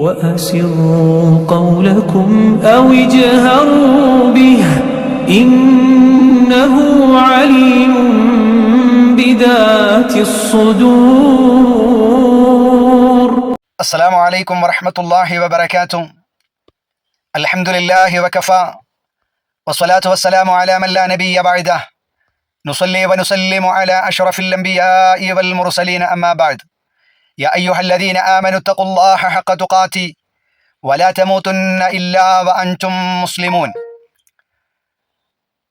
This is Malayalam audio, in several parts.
وأسروا قولكم أو اجهروا به إنه عليم بذات الصدور. السلام عليكم ورحمة الله وبركاته. الحمد لله وكفى والصلاة والسلام على من لا نبي بعده نصلي ونسلم على أشرف الأنبياء والمرسلين أما بعد. يا أيها الذين آمنوا اتقوا الله حق تقاته ولا تموتن إلا وأنتم مسلمون.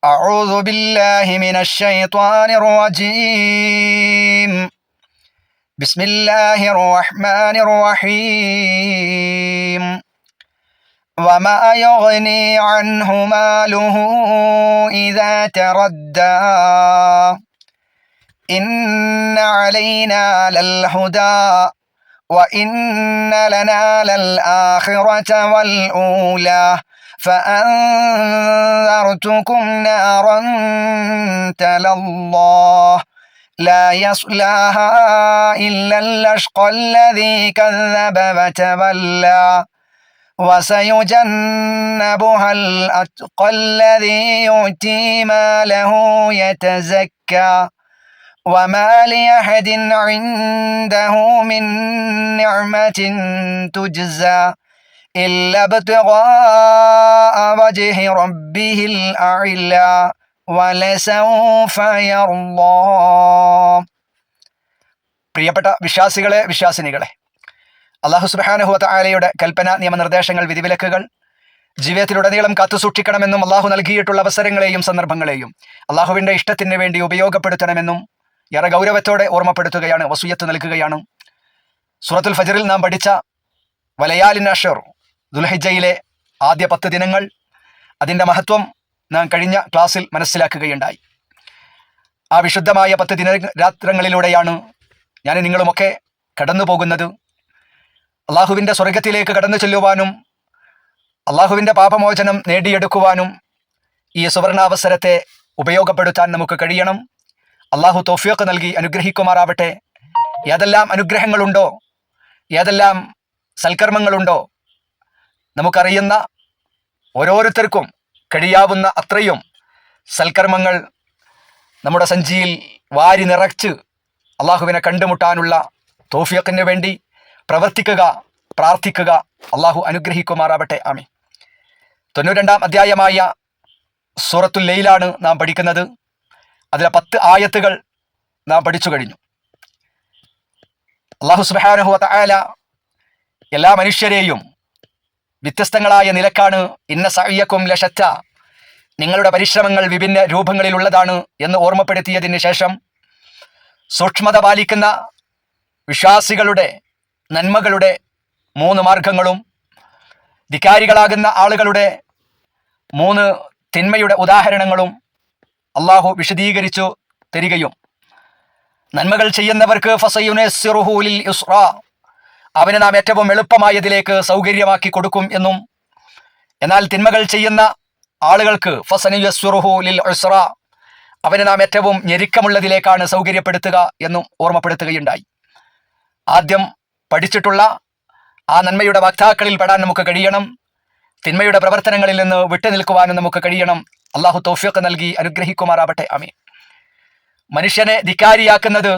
أعوذ بالله من الشيطان الرجيم. بسم الله الرحمن الرحيم. وما يغني عنه ماله إذا تردى إن علينا للهدى وإن لنا للآخرة والأولى فأنذرتكم نارا تلظى لا يصلاها إلا الأشقى الذي كذب وتولى وسيجنبها الأتقى الذي يؤتي ماله يتزكى وما لأحد عنده من نعمة تجزى إلا ابتغاء وجه ربه الأعلى ولسوف يرضى. പ്രിയപ്പെട്ട വിശ്വാസികളെ, വിശ്വാസിനികളെ, അല്ലാഹു സുബ്ഹാനഹു വ തആലയുടെ കൽപ്പന, നിയമനിർദ്ദേശങ്ങൾ, വിധിവിലക്കുകൾ ജീവിതത്തിലുടനീളം കാത്തുസൂക്ഷിക്കണമെന്നും അള്ളാഹു നൽകിയിട്ടുള്ള അവസരങ്ങളെയും സന്ദർഭങ്ങളെയും അള്ളാഹുവിൻ്റെ ഇഷ്ടത്തിന് വേണ്ടി ഉപയോഗപ്പെടുത്തണമെന്നും ഏറെ ഗൗരവത്തോടെ ഓർമ്മപ്പെടുത്തുകയാണ്, വസിയ്യത്ത് നൽകുകയാണ്. സൂറത്തുൽ ഫജ്റിൽ നാം പഠിച്ച വലയാലിൻ അശ്ർ, ദുൽഹിജ്ജയിലെ ആദ്യ 10 ദിനങ്ങൾ, അതിൻ്റെ മഹത്വം നാം കഴിഞ്ഞ ക്ലാസ്സിൽ മനസ്സിലാക്കുകയുണ്ടായി. ആ വിശുദ്ധമായ 10 ദിനരാത്രങ്ങളിലൂടെയാണ് ഞാൻ നിങ്ങളുമൊക്കെ കടന്നു പോകുന്നത്. അള്ളാഹുവിൻ്റെ സ്വർഗത്തിലേക്ക് കടന്നു ചെല്ലുവാനും അള്ളാഹുവിൻ്റെ പാപമോചനം നേടിയെടുക്കുവാനും ഈ സുവർണാവസരത്തെ ഉപയോഗപ്പെടുത്താൻ നമുക്ക് കഴിയണം. അള്ളാഹു തൗഫീഖ് നൽകി അനുഗ്രഹിക്കുമാറാവട്ടെ. ഏതെല്ലാം അനുഗ്രഹങ്ങളുണ്ടോ, ഏതെല്ലാം സൽക്കർമ്മങ്ങളുണ്ടോ, നമുക്കറിയുന്ന ഓരോരുത്തർക്കും കഴിയാവുന്ന അത്രയും സൽക്കർമ്മങ്ങൾ നമ്മുടെ സഞ്ചിയിൽ വാരി നിറച്ച് അള്ളാഹുവിനെ കണ്ടുമുട്ടാനുള്ള തൗഫീഖിന് വേണ്ടി പ്രവർത്തിക്കുക, പ്രാർത്ഥിക്കുക. അള്ളാഹു അനുഗ്രഹിക്കുമാറാവട്ടെ. ആമീൻ. 92-ാം അധ്യായമായ സൂറത്തുൽ ലൈലാണ് നാം പഠിക്കുന്നത്. അതിലെ 10 ആയത്തുകൾ നാം പഠിച്ചു കഴിഞ്ഞു. അല്ലാഹു സുബ്ഹാനഹു വ തആല എല്ലാ മനുഷ്യരെയും വ്യത്യസ്തങ്ങളായ നിലക്കാണ് ഇന്ന സഅയക്കും ലശത്ത, നിങ്ങളുടെ പരിശ്രമങ്ങൾ വിഭിന്ന രൂപങ്ങളിലുള്ളതാണ് എന്ന് ഓർമ്മപ്പെടുത്തിയതിന് ശേഷം സൂക്ഷ്മത പാലിക്കുന്ന വിശ്വാസികളുടെ നന്മകളുടെ 3 മാർഗങ്ങളും ധിക്കാരികളാകുന്ന ആളുകളുടെ 3 തിന്മയുടെ ഉദാഹരണങ്ങളും അള്ളാഹു വിശദീകരിച്ചു തരികയും, നന്മകൾ ചെയ്യുന്നവർക്ക് ഫസയുനസ്സിറുഹു ലിൽ യുസ്റാ, അവന് നാം ഏറ്റവും എളുപ്പമായതിലേക്ക് സൗകര്യമാക്കി കൊടുക്കും എന്നും, എന്നാൽ തിന്മകൾ ചെയ്യുന്ന ആളുകൾക്ക് ഫസനുയസ്സിറുഹു ലിൽ ഉസ്റാ, അവന് നാം ഏറ്റവും ഞെരുക്കമുള്ളതിലേക്കാണ് സൗകര്യപ്പെടുത്തുക എന്നും ഓർമ്മപ്പെടുത്തുകയുണ്ടായി. ആദ്യം പഠിച്ചിട്ടുള്ള ആ നന്മയുടെ വക്താക്കളിൽ പെടാൻ നമുക്ക് കഴിയണം. തിന്മയുടെ പ്രവർത്തനങ്ങളിൽ നിന്ന് വിട്ടുനിൽക്കുവാനും നമുക്ക് കഴിയണം. അള്ളാഹു തൗഫീഖ് നൽകി അനുഗ്രഹിക്കുമാറാവട്ടെ. ആമീൻ. മനുഷ്യനെ ധിക്കാരിയാക്കുന്നത്,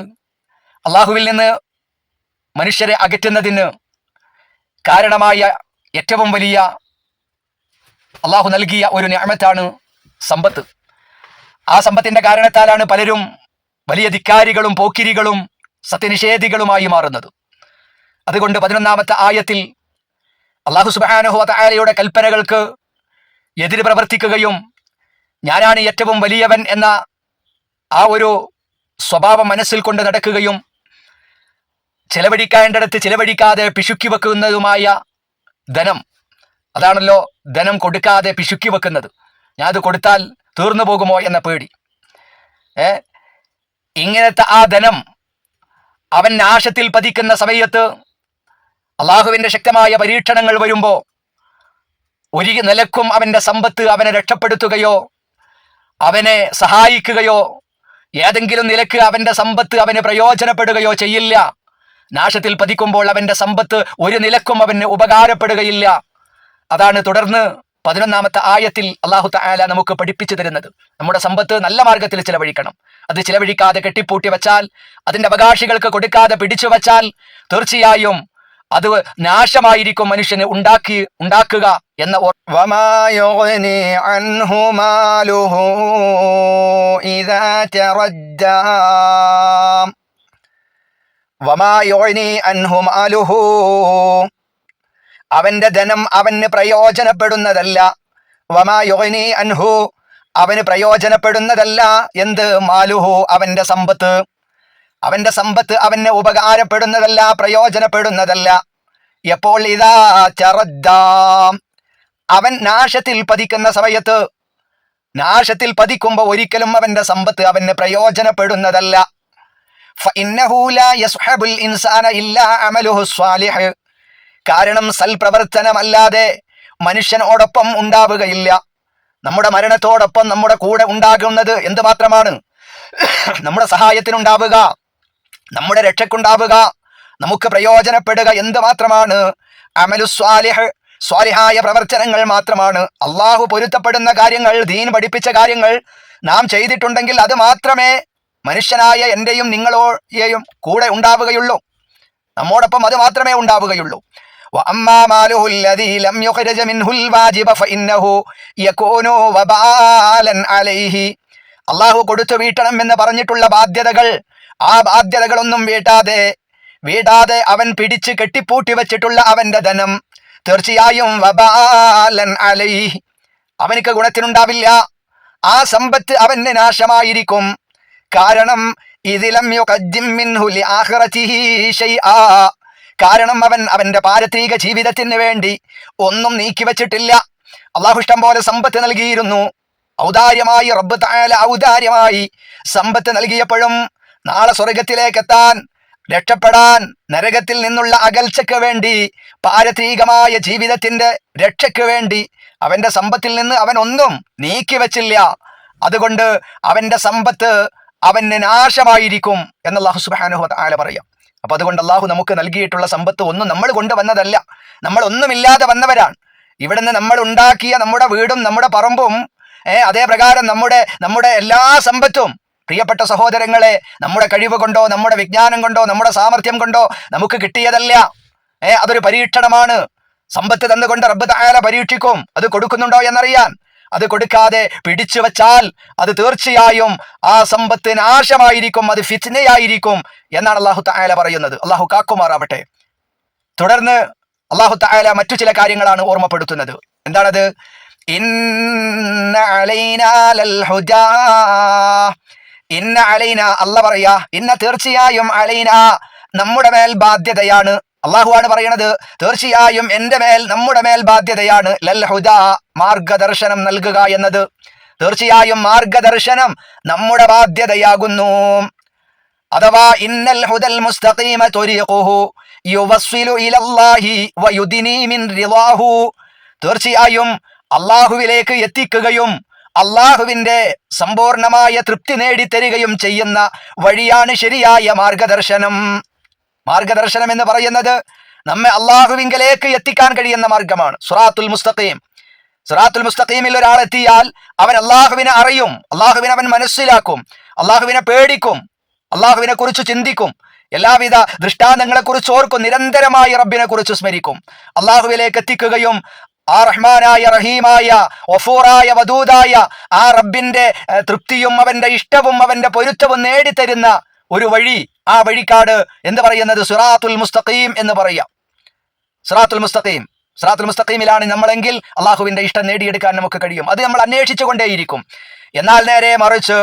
അള്ളാഹുവിൽ നിന്ന് മനുഷ്യരെ അകറ്റുന്നതിന് കാരണമായ ഏറ്റവും വലിയ അള്ളാഹു നൽകിയ ഒരു നിഅമത്താണ് സമ്പത്ത്. ആ സമ്പത്തിൻ്റെ കാരണത്താലാണ് പലരും വലിയ ധിക്കാരികളും പോക്കിരികളും സത്യനിഷേധികളുമായി മാറുന്നത്. അതുകൊണ്ട് 11-ാമത്തെ ആയത്തിൽ അല്ലാഹു സുബ്ഹാനഹു വ തആലയുടെ കൽപ്പനകൾക്ക് എതിര് പ്രവർത്തിക്കുകയും ഞാനാണ് ഏറ്റവും വലിയവൻ എന്ന ആ ഒരു സ്വഭാവം മനസ്സിൽ കൊണ്ട് നടക്കുകയും ചിലവഴിക്കേണ്ടിടത്ത് ചിലവഴിക്കാതെ പിശുക്കി വെക്കുന്നതുമായ ധനം, അതാണല്ലോ ധനം കൊടുക്കാതെ പിശുക്കി വെക്കുന്നത്. ഞാനത് കൊടുത്താൽ തീർന്നു പോകുമോ എന്ന പേടി. ഇങ്ങനത്തെ ആ ധനം അവൻ നാശത്തിൽ പതിക്കുന്ന സമയത്ത് അള്ളാഹുവിൻ്റെ ശക്തമായ പരീക്ഷണങ്ങൾ വരുമ്പോൾ ഒരു നിലക്കും അവൻ്റെ സമ്പത്ത് അവനെ രക്ഷപ്പെടുത്തുകയോ അവനെ സഹായിക്കുകയോ ഏതെങ്കിലും നിലക്ക് അവൻ്റെ സമ്പത്ത് അവന് പ്രയോജനപ്പെടുകയോ ചെയ്യില്ല. നാശത്തിൽ പതിക്കുമ്പോൾ അവന്റെ സമ്പത്ത് ഒരു നിലക്കും അവന് ഉപകാരപ്പെടുകയില്ല. അതാണ് തുടർന്ന് 11-ാമത്തെ ആയത്തിൽ അല്ലാഹു തആല നമുക്ക് പഠിപ്പിച്ചു തരുന്നത്. നമ്മുടെ സമ്പത്ത് നല്ല മാർഗത്തിൽ ചിലവഴിക്കണം. അത് ചിലവഴിക്കാതെ കെട്ടിപ്പൂട്ടി വെച്ചാൽ, അതിന്റെ അവകാശികൾക്ക് കൊടുക്കാതെ പിടിച്ചു വച്ചാൽ തീർച്ചയായും അത് നാശമായിരിക്കും മനുഷ്യന് ഉണ്ടാക്കുക എന്ന വമാ യുഗ്നി അൻഹു മാലുഹു ഇദാ തറദ്ദാ വമാ യുഗ്നി അൻഹു മാലുഹു, അവന്റെ ധനം അവന് പ്രയോജനപ്പെടുന്നതല്ല. വമാ യുഗ്നി അൻഹു, അവന് പ്രയോജനപ്പെടുന്നതല്ല. എന്ത്? മാലുഹു, അവന്റെ സമ്പത്ത്. അവന്റെ സമ്പത്ത് അവന് ഉപകാരപ്പെടുന്നതല്ല, പ്രയോജനപ്പെടുന്നതല്ല. എപ്പോൾ? ഇദാ തറദ്ദാ, അവൻ നാശത്തിൽ പതിക്കുന്ന സമയത്ത്. നാശത്തിൽ പതിക്കുമ്പോൾ ഒരിക്കലും അവന്റെ സമ്പത്ത് അവന് പ്രയോജനപ്പെടുന്നതല്ല. ഫഇന്നഹു ലാ യസ്ഹബുൽ ഇൻസാന ഇല്ലാ അമലുഹു സ്വാലിഹ്, കാരണം സൽപ്രവർത്തനമല്ലാതെ മനുഷ്യനോടൊപ്പം ഉണ്ടാവുകയില്ല. നമ്മുടെ മരണത്തോടൊപ്പം നമ്മുടെ കൂടെ ഉണ്ടാകുന്നത് എന്ത് മാത്രമാണ്? നമ്മുടെ സഹായത്തിനുണ്ടാവുക, നമ്മുടെ രക്ഷക്കുണ്ടാവുക, നമുക്ക് പ്രയോജനപ്പെടുക എന്ത് മാത്രമാണ്? അമലു സ്വാലിഹ്, സ്വാലിഹായ പ്രവർത്തനങ്ങൾ മാത്രമാണ്. അള്ളാഹു പൊരുത്തപ്പെടുന്ന കാര്യങ്ങൾ, ദീൻ പഠിപ്പിച്ച കാര്യങ്ങൾ നാം ചെയ്തിട്ടുണ്ടെങ്കിൽ അത് മാത്രമേ മനുഷ്യനായ എൻ്റെയും നിങ്ങളോയെയും കൂടെ ഉണ്ടാവുകയുള്ളൂ, നമ്മോടൊപ്പം അത് മാത്രമേ ഉണ്ടാവുകയുള്ളൂ. وأما ماله الذي لم يخرج منه الواجب فإنه يكون وبالا عليه, അള്ളാഹു കൊടുത്തു വീട്ടണം എന്ന് പറഞ്ഞിട്ടുള്ള ബാധ്യതകൾ, ആ ബാധ്യതകളൊന്നും വീട്ടാതെ അവൻ പിടിച്ച് കെട്ടിപ്പൂട്ടി വെച്ചിട്ടുള്ള അവന്റെ ധനം തീർച്ചയായും വബാലൻ അലൈഹി, അവനക്ക് ഗുണത്തിനുണ്ടാവില്ല. ആ സമ്പത്ത് അവന് നാശമായിരിക്കും. കാരണം ഇതിലം യുഖദ്ദിം മിൻഹു ലിആഖിറതിഹി ശൈആ, കാരണം അവന്റെ പാരത്രിക ജീവിതത്തിന് വേണ്ടി ഒന്നും നീക്കിവെച്ചിട്ടില്ല. അള്ളാഹു ഇഷ്ടം പോലെ സമ്പത്ത് നൽകിയിരുന്നു. ഔദാര്യമായി റബ്ബ് തആല ഔദാര്യമായി സമ്പത്ത് നൽകിയപ്പോഴും നാളെ സ്വർഗത്തിലേക്ക് എത്താൻ, രക്ഷപ്പെടാൻ, നരകത്തിൽ നിന്നുള്ള അകൽച്ചയ്ക്ക് വേണ്ടി, പാരത്രികമായ ജീവിതത്തിന്റെ രക്ഷയ്ക്ക് വേണ്ടി അവന്റെ സമ്പത്തിൽ നിന്ന് അവൻ ഒന്നും നീക്കിവെച്ചില്ല. അതുകൊണ്ട് അവന്റെ സമ്പത്ത് അവന് നാശമായിരിക്കും എന്ന് അല്ലാഹു സുബ്ഹാനഹു വ തആല പറയാം. അപ്പൊ അതുകൊണ്ട് അള്ളാഹു നമുക്ക് നൽകിയിട്ടുള്ള സമ്പത്ത് ഒന്നും നമ്മൾ കൊണ്ടുവന്നതല്ല, നമ്മൾ ഒന്നുമില്ലാതെ വന്നവരാണ്. ഇവിടുന്ന് നമ്മൾ ഉണ്ടാക്കിയ നമ്മുടെ വീടും നമ്മുടെ പറമ്പും അതേ പ്രകാരം നമ്മുടെ എല്ലാ സമ്പത്തും, പ്രിയപ്പെട്ട സഹോദരങ്ങളെ, നമ്മുടെ കഴിവ് കൊണ്ടോ നമ്മുടെ വിജ്ഞാനം കൊണ്ടോ നമ്മുടെ സാമർഥ്യം കൊണ്ടോ നമുക്ക് കിട്ടിയതല്ല. അതൊരു പരീക്ഷണമാണ്. സമ്പത്ത് തന്നുകൊണ്ട് റബ്ബ് തആല പരീക്ഷിക്കും, അത് കൊടുക്കുന്നുണ്ടോ എന്നറിയാൻ. അത് കൊടുക്കാതെ പിടിച്ചു വച്ചാൽ അത് തീർച്ചയായും ആ സമ്പത്ത് നാശമായിരിക്കും, അത് ഫിത്നയായിരിക്കും എന്നാണ് അല്ലാഹു തആല പറയുന്നത്. അല്ലാഹു കാക്കുമാറാവട്ടെ. തുടർന്ന് അല്ലാഹു തആല മറ്റു ചില കാര്യങ്ങളാണ് ഓർമ്മപ്പെടുത്തുന്നത്. എന്താണത്? ഇന്ന അലൈനാ ലൽ ഹുദാ, ഇന്ന അലൈന, അല്ലാഹു പറയാ, ഇന്ന തീർച്ചയായും അലൈന, നമ്മുടെ മേൽ ബാധ്യതയാണ്. അള്ളാഹു ആണ് പറയണത്, തീർച്ചയായും നമ്മുടെ മേൽ ബാധ്യതയാണ് ലൽ ഹുദാ, മാർഗദർശനം നൽകുക എന്നത്. തീർച്ചയായും മാർഗദർശനം നമ്മുടെ ബാധ്യതയാകുന്നു. അഥവാ ഇന്നൽ ഹുദൽ മുസ്തഖീമ തുരീഖുഹു യുവസ്സിലു ഇലല്ലാഹി വയുദിനി മിൻ റിളാഹു, തീർച്ചയായും അള്ളാഹുവിലേക്ക് എത്തിക്കുകയും അള്ളാഹുവിന്റെ സമ്പൂർണമായ തൃപ്തി നേടിത്തരികയും ചെയ്യുന്ന വഴിയാണ് ശരിയായ മാർഗദർശനം. മാർഗദർശനം എന്ന് പറയുന്നത് നമ്മെ അള്ളാഹുവിങ്കലേക്ക് എത്തിക്കാൻ കഴിയുന്ന മാർഗമാണ്. സിറാത്തുൽ മുസ്തഖീം. സിറാത്തുൽ മുസ്തഖീമിൽ ഒരാൾ എത്തിയാൽ അവൻ അള്ളാഹുവിനെ അറിയും, അള്ളാഹുവിനെ അവൻ മനസ്സിലാക്കും, അള്ളാഹുവിനെ പേടിക്കും, അള്ളാഹുവിനെ കുറിച്ച് ചിന്തിക്കും, എല്ലാവിധ ദൃഷ്ടാന്തങ്ങളെ കുറിച്ച് ഓർക്കും, നിരന്തരമായി റബ്ബിനെ കുറിച്ച് സ്മരിക്കും. അള്ളാഹുവിലേക്ക് എത്തിക്കുകയും ആ റഹ്മാനായ റഹീമായ വഫൂറായ വദൂദായ ആ റബ്ബിന്റെ തൃപ്തിയും അവന്റെ ഇഷ്ടവും അവന്റെ പൊരുത്തവും നേടിത്തരുന്ന ഒരു വഴി, ആ വഴിക്കാട് എന്ത് പറയുന്നത്? സിറാത്തുൽ മുസ്തഖീം എന്ന് പറയാം. സിറാത്തുൽ മുസ്തഖീം, സിറാത്തുൽ മുസ്തഖീമിലാണ് നമ്മളെങ്കിൽ അള്ളാഹുവിന്റെ ഇഷ്ടം നേടിയെടുക്കാൻ നമുക്ക് കഴിയും. അത് നമ്മൾ അന്വേഷിച്ചു കൊണ്ടേയിരിക്കും. എന്നാൽ നേരെ മറിച്ച്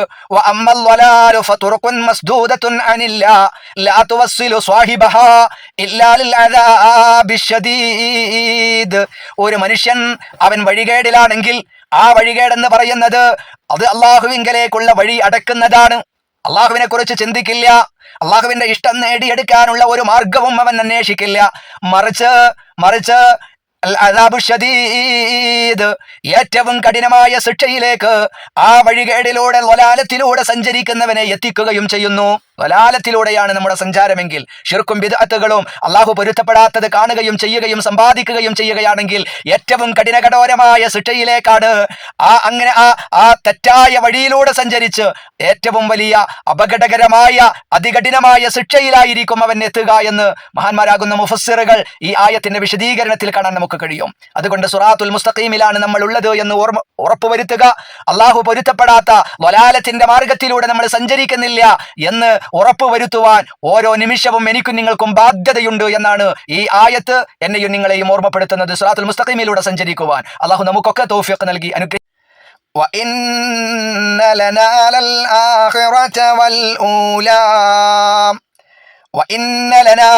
ഒരു മനുഷ്യൻ അവൻ വഴികേടിലാണെങ്കിൽ ആ വഴികേടെന്ന് പറയുന്നത് അത് അള്ളാഹുവിങ്കലേക്കുള്ള വഴി അടക്കുന്നതാണ്. അള്ളാഹുവിനെ കുറിച്ച് ചിന്തിക്കില്ല, അള്ളാഹുവിന്റെ ഇഷ്ടം നേടിയെടുക്കാനുള്ള ഒരു മാർഗവും അവൻ അന്വേഷിക്കില്ല. മറിച്ച് ഏറ്റവും കഠിനമായ ശിക്ഷയിലേക്ക് ആ വഴികേടിലൂടെ ളലാലത്തിലൂടെ സഞ്ചരിക്കുന്നവനെ എത്തിക്കുകയും ചെയ്യുന്നു. ളലാലത്തിലൂടെയാണ് നമ്മുടെ സഞ്ചാരമെങ്കിൽ, ഷിർക്കും ബിദ്അത്തുകളും അള്ളാഹു പൊരുത്തപ്പെടാത്തത് കാണുകയും ചെയ്യുകയും സമ്പാദിക്കുകയും ചെയ്യുകയാണെങ്കിൽ ഏറ്റവും കഠിനകഠോരമായ ശിക്ഷയിലേക്കാണ് അങ്ങനെ ആ തെറ്റായ വഴിയിലൂടെ സഞ്ചരിച്ച് ഏറ്റവും വലിയ അപകടകരമായ അതികഠിനമായ ശിക്ഷയിലായിരിക്കും അവൻ എത്തുക എന്ന് മഹാന്മാരാകുന്ന മുഫസ്സിറുകൾ ഈ ആയത്തിന്റെ വിശദീകരണത്തിൽ കാണാൻ നമുക്ക് കഴിയും. അതുകൊണ്ട് സിറാത്തുൽ മുസ്തഖീമിലാണ് നമ്മൾ ഉള്ളത് എന്ന് ഉറപ്പുവരുത്തുക. അള്ളാഹു പൊരുത്തപ്പെടാത്ത ളലാലത്തിന്റെ മാർഗത്തിലൂടെ നമ്മൾ സഞ്ചരിക്കുന്നില്ല എന്ന് ഉറപ്പുവരുത്തുവാൻ ഓരോ നിമിഷവും എനിക്കും നിങ്ങൾക്കും ബാധ്യതയുണ്ട് എന്നാണ് ഈ ആയത്ത് എന്നെയും നിങ്ങളെയും ഓർമ്മപ്പെടുത്തുന്നത്. സിറാത്തുൽ മുസ്തഖീമിലൂടെ സഞ്ചരിക്കുവാൻ അള്ളാഹു നമുക്കൊക്കെ തൗഫീഖ് നൽകി അനുഗ്രഹിക്കട്ടെ. وَإِنَّ لَنَا لَلْآخِرَةَ وَالْأُولَى وَإِنَّ لَنَا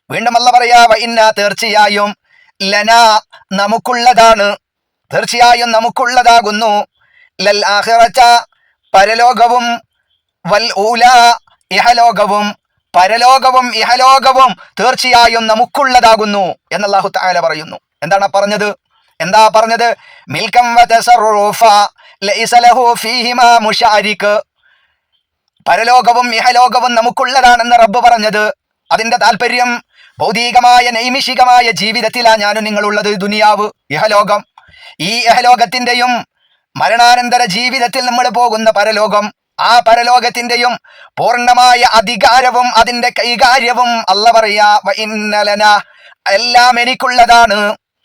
വീണ്ടും അല്ലാഹു പറയാ വഇന്ന തീർച്ചയായും ലന നമുക്കുള്ളതാണ്, തീർച്ചയായും നമുക്കുള്ളതാകുന്നു ലൽ ആഖിറത പരലോകവും വൽ ഊല ഇഹലോകവും, പരലോകവും ഇഹലോകവും തീർച്ചയായും നമുക്കുള്ളതാകുന്നു എന്ന് അല്ലാഹു തആല പറയുന്നു. എന്താണ് പറഞ്ഞത്? മിൽകം വ തസറുഫ ലൈസ ലഹു ഫീഹിമാ മുശാരിക്. പരലോകവും ഇഹലോകവും നമുക്കുള്ളതാണെന്ന് റബ്ബ് പറഞ്ഞത്, അതിന്റെ താല്പര്യം ഭൗതികമായ നൈമിഷികമായ ജീവിതത്തിലാണ് ഞാനും നിങ്ങളുള്ളത്. ദുനിയാവ്, ഇഹലോകം. ഈ ഇഹലോകത്തിന്റെയും മരണാനന്തര ജീവിതത്തിൽ നമ്മൾ പോകുന്ന പരലോകം, ആ പരലോകത്തിന്റെയും പൂർണ്ണമായ അധികാരവും അതിന്റെ കൈകാര്യവും അല്ലാഹു പറയാ വഇന്ന ലനാ എല്ലാം എനിക്കുള്ളതാണ്,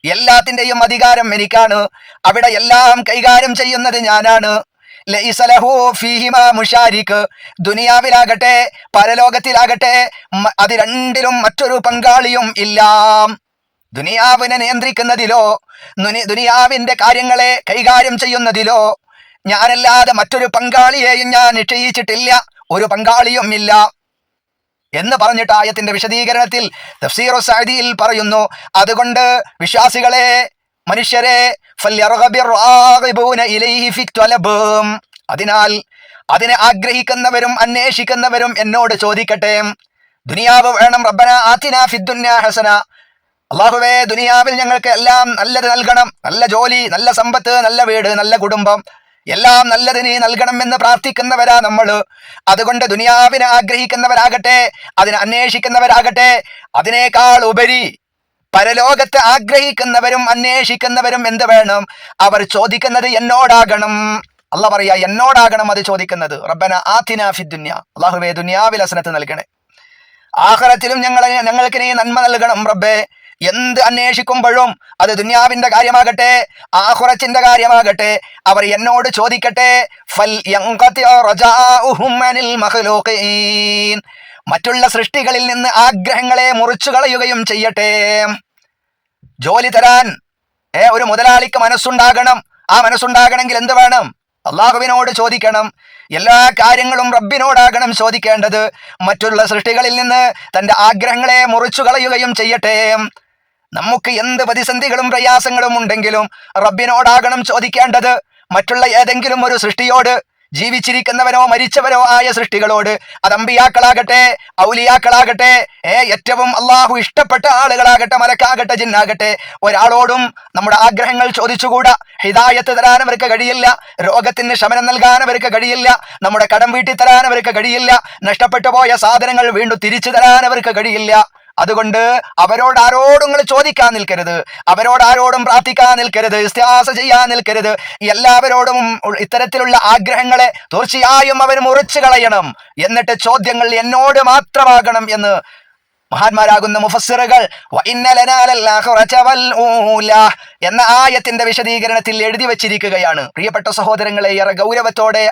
എല്ലാത്തിന്റെയും അധികാരം എനിക്കാണ്, അവിടെ എല്ലാം കൈകാര്യം ചെയ്യുന്നത് ഞാനാണ്. ലൈസ ലഹു ഫീഹിമാ മുശാരിക്. ദുനിയാവിലാകട്ടെ പരലോകത്തിലാകട്ടെ അത് രണ്ടിലും മറ്റൊരു പങ്കാളിയും ഇല്ല. ദുനിയാവിനെ നിയന്ത്രിക്കുന്നതിലോ ദുനിയാവിന്റെ കാര്യങ്ങളെ കൈകാര്യം ചെയ്യുന്നതിലോ ഞാനല്ലാതെ മറ്റൊരു പങ്കാളിയെയും ഞാൻ നിശ്ചയിച്ചിട്ടില്ല, ഒരു പങ്കാളിയും ഇല്ല എന്ന് പറഞ്ഞിട്ട് ആയത്തിന്റെ വിശദീകരണത്തിൽ തഫ്സീറു സഅദിയിൽ പറയുന്നു, അതുകൊണ്ട് വിശ്വാസികളെ, മനുഷ്യരെ, അതിനാൽ അതിനെ ആഗ്രഹിക്കുന്നവരും അന്വേഷിക്കുന്നവരും എന്നോട് ചോദിക്കട്ടെ. ദുനിയാവ് വേണം. റബ്ബന ആതിനാ ഫിദ്ദുന്യാ ഹസന. അല്ലാഹുവേ, ദുനിയാവിൽ ഞങ്ങൾക്ക് എല്ലാം നല്ലത് നൽകണം, നല്ല ജോലി, നല്ല സമ്പത്ത്, നല്ല വീട്, നല്ല കുടുംബം, എല്ലാം നല്ലത് നീ നൽകണമെന്ന് പ്രാർത്ഥിക്കുന്നവരാ നമ്മൾ. അതുകൊണ്ട് ദുനിയാവിനെ ആഗ്രഹിക്കുന്നവരാകട്ടെ, അതിനെ അന്വേഷിക്കുന്നവരാകട്ടെ, അതിനേക്കാൾ ഉപരി പരലോകത്തെ ആഗ്രഹിക്കുന്നവരും അന്വേഷിക്കുന്നവരും എന്ത് വേണം? അവർ ചോദിക്കുന്നത് എന്നോടാകണം. അല്ലാഹു പറയാ എന്നോടാകണം അത് ചോദിക്കുന്നത്. റബ്ബന ആതിനാ ഫിദ്ദുന്യ. അല്ലാഹുവേ, ദുനിയാവിൽ ഹസനത്ത് നൽകണേ, ആഖിറത്തിലും ഞങ്ങൾക്ക് നീ നന്മ നൽകണം റബ്ബേ. എന്ത് അന്വേഷിക്കുമ്പോഴും അത് ദുനിയാവിന്റെ കാര്യമാകട്ടെ ആഖിറത്തിന്റെ കാര്യമാകട്ടെ അവർ എന്നോട് ചോദിക്കട്ടെ. മറ്റുള്ള സൃഷ്ടികളിൽ നിന്ന് ആഗ്രഹങ്ങളെ മുറിച്ചു കളയുകയും ചെയ്യട്ടെ. ജോലി തരാൻ ഒരു മുതലാളിക്ക് മനസ്സുണ്ടാകണം. ആ മനസ്സുണ്ടാകണമെങ്കിൽ എന്ത് വേണം? അള്ളാഹുവിനോട് ചോദിക്കണം. എല്ലാ കാര്യങ്ങളും റബ്ബിനോടാകണം ചോദിക്കേണ്ടത്. മറ്റുള്ള സൃഷ്ടികളിൽ നിന്ന് തന്റെ ആഗ്രഹങ്ങളെ മുറിച്ചു കളയുകയും ചെയ്യട്ടെ. നമുക്ക് എന്ത് പ്രതിസന്ധികളും പ്രയാസങ്ങളും ഉണ്ടെങ്കിലും റബ്ബിനോടാകണം ചോദിക്കേണ്ടത്. മറ്റുള്ള ഏതെങ്കിലും ഒരു സൃഷ്ടിയോട്, ജീവിച്ചിരിക്കുന്നവരോ മരിച്ചവരോ ആയ സൃഷ്ടികളോട്, അത് അമ്പിയാക്കളാകട്ടെ ഔലിയാക്കളാകട്ടെ, ഏറ്റവും അള്ളാഹു ഇഷ്ടപ്പെട്ട ആളുകളാകട്ടെ, മലക്കാകട്ടെ, ജിന്നാകട്ടെ, ഒരാളോടും നമ്മുടെ ആഗ്രഹങ്ങൾ ചോദിച്ചുകൂടാ. ഹിദായത്ത് തരാൻ അവർക്ക് കഴിയില്ല, രോഗത്തിന് ശമനം നൽകാൻ അവർക്ക് കഴിയില്ല, നമ്മുടെ കടം വീട്ടി തരാൻ അവർക്ക് കഴിയില്ല, നഷ്ടപ്പെട്ടു പോയ സാധനങ്ങൾ വീണ്ടും തിരിച്ചു തരാൻ അവർക്ക് കഴിയില്ല. അതുകൊണ്ട് അവരോടാരോടും നിങ്ങൾ ചോദിക്കാൻ നിൽക്കരുത്, അവരോടാരോടും പ്രാർത്ഥിക്കാൻ നിൽക്കരുത്, ഇസ്തിഹാസ ചെയ്യാൻ നിൽക്കരുത്. എല്ലാവരോടും ഇത്തരത്തിലുള്ള ആഗ്രഹങ്ങളെ തീർച്ചയായും അവർ മുറിച്ചു കളയണം. എന്നിട്ട് ചോദ്യങ്ങൾ എന്നോട് മാത്രമാകണം എന്ന് മഹാന്മാരാകുന്ന മുഫസ്സിറുകൾ എന്ന ആയത്തിന്റെ വിശദീകരണത്തിൽ എഴുതി വച്ചിരിക്കുകയാണ്. പ്രിയപ്പെട്ട സഹോദരങ്ങളെ, ഏറെ ഗൗരവത്തോടെ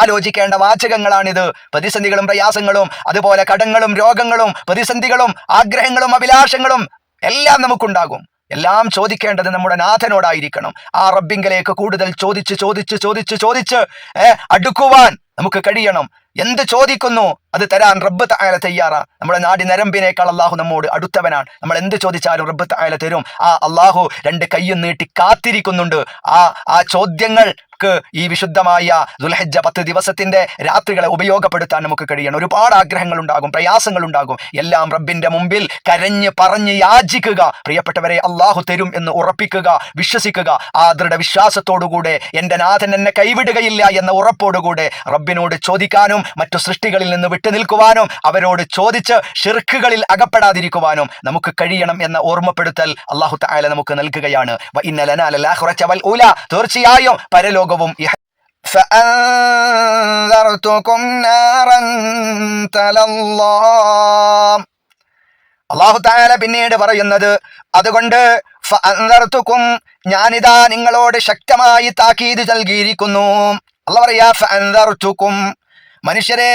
ആലോചിക്കേണ്ട വാചകങ്ങളാണിത്. പ്രതിസന്ധികളും പ്രയാസങ്ങളും അതുപോലെ കടങ്ങളും രോഗങ്ങളും പ്രതിസന്ധികളും ആഗ്രഹങ്ങളും അഭിലാഷങ്ങളും എല്ലാം നമുക്കുണ്ടാകും. എല്ലാം ചോദിക്കേണ്ടത് നമ്മുടെ നാഥനോടായിരിക്കണം. ആ റബ്ബിങ്കലേക്ക് കൂടുതൽ ചോദിച്ച് ചോദിച്ച് ചോദിച്ച് ചോദിച്ച് അടുക്കുവാൻ നമുക്ക് കഴിയണം. എന്ത് ചോദിക്കുന്നു അത് തരാൻ റബ്ബ് തആല തയ്യാറാ. നമ്മുടെ നാടി നരമ്പിനേക്കാൾ അള്ളാഹു നമ്മോട് അടുത്തവനാണ്. നമ്മൾ എന്ത് ചോദിച്ചാലും റബ്ബ് തആല തരും. ആ അള്ളാഹു രണ്ട് കയ്യും നീട്ടി കാത്തിരിക്കുന്നുണ്ട്. ആ ചോദ്യങ്ങൾ നമുക്ക് ഈ വിശുദ്ധമായ ദുൽഹിജ്ജ 10 ദിവസത്തിന്റെ രാത്രികളെ ഉപയോഗപ്പെടുത്താൻ നമുക്ക് കഴിയണം. ഒരുപാട് ആഗ്രഹങ്ങൾ ഉണ്ടാകും, പ്രയാസങ്ങൾ ഉണ്ടാകും. എല്ലാം റബ്ബിന്റെ മുമ്പിൽ കരഞ്ഞ് പറഞ്ഞ് യാചിക്കുക. പ്രിയപ്പെട്ടവരെ, അള്ളാഹു തരും എന്ന് ഉറപ്പിക്കുക, വിശ്വസിക്കുക. ആ ദൃഢവിശ്വാസത്തോടുകൂടെ എൻ്റെ നാഥൻ എന്നെ കൈവിടുകയില്ല എന്ന ഉറപ്പോടുകൂടെ റബ്ബിനോട് ചോദിക്കാനും മറ്റു സൃഷ്ടികളിൽ നിന്ന് വിട്ടുനിൽക്കുവാനും അവരോട് ചോദിച്ച് ഷിർക്കുകളിൽ അകപ്പെടാതിരിക്കുവാനും നമുക്ക് കഴിയണം എന്ന ഓർമ്മപ്പെടുത്തൽ അല്ലാഹു തആല നമുക്ക് നൽകുകയാണ്. വഇന്ന ലനാ ലൽ-ആഖിറത വൽ ഊല, തീർച്ചയായും പരലോകവും. ഫഅൻദർതുകും നാറൻ തലല്ലാ. അല്ലാഹു തആല പിന്നീട് പറയുന്നത്, അതുകൊണ്ട് ഫഅൻദർതുകും, ഞാനിതാ നിങ്ങളോട് ശക്തമായി താക്കീത് നൽകിയിരിക്കുന്നു. അല്ലാഹു പറയാ ഫഅൻദർതുകും, മനുഷ്യരെ